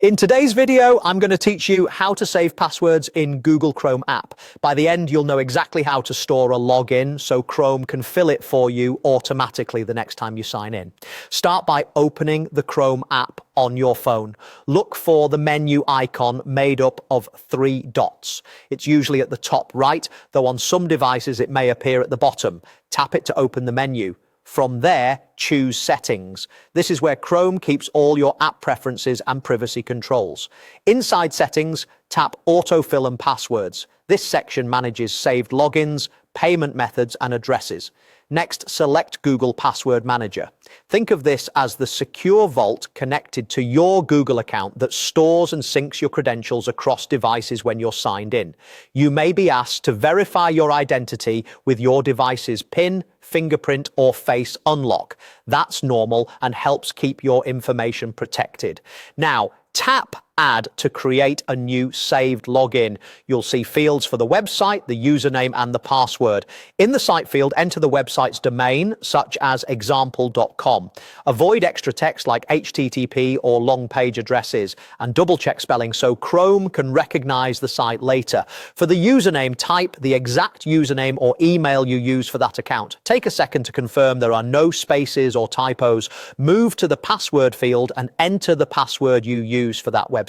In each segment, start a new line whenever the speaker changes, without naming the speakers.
In today's video, I'm going to teach you how to save passwords in Google Chrome app. By the end, you'll know exactly how to store a login so Chrome can fill it for you automatically the next time you sign in. Start by opening the Chrome app on your phone. Look for the menu icon made up of 3 dots. It's usually at the top right, though on some devices it may appear at the bottom. Tap it to open the menu. From there, choose Settings. This is where Chrome keeps all your app preferences and privacy controls. Inside Settings, tap Autofill and Passwords. This section manages saved logins, payment methods, and addresses. Next, select Google Password Manager. Think of this as the secure vault connected to your Google account that stores and syncs your credentials across devices when you're signed in. You may be asked to verify your identity with your device's PIN, fingerprint, or face unlock. That's normal and helps keep your information protected. Now, tap Add to create a new saved login. You'll see fields for the website, the username, and the password. In the site field, enter the website's domain, such as example.com. Avoid extra text like HTTP or long page addresses, and double-check spelling so Chrome can recognize the site later. For the username, type the exact username or email you use for that account. Take a second to confirm there are no spaces or typos. Move to the password field and enter the password you use for that website.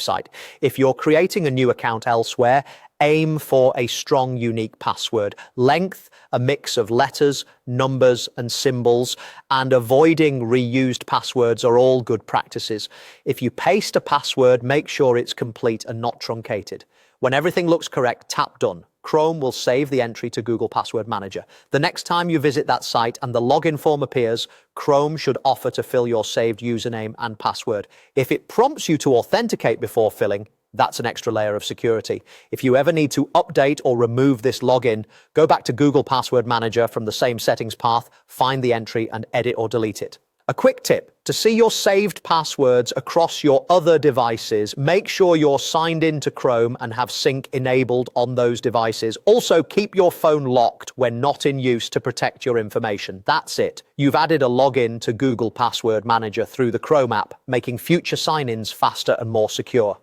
If you're creating a new account elsewhere, aim for a strong, unique password. Length, a mix of letters, numbers, and symbols, and avoiding reused passwords are all good practices. If you paste a password, make sure it's complete and not truncated. When everything looks correct, tap Done. Chrome will save the entry to Google Password Manager. The next time you visit that site and the login form appears, Chrome should offer to fill your saved username and password. If it prompts you to authenticate before filling, that's an extra layer of security. If you ever need to update or remove this login, go back to Google Password Manager from the same settings path, find the entry and edit or delete it. A quick tip: to see your saved passwords across your other devices, make sure you're signed into Chrome and have sync enabled on those devices. Also, keep your phone locked when not in use to protect your information. That's it. You've added a login to Google Password Manager through the Chrome app, making future sign-ins faster and more secure.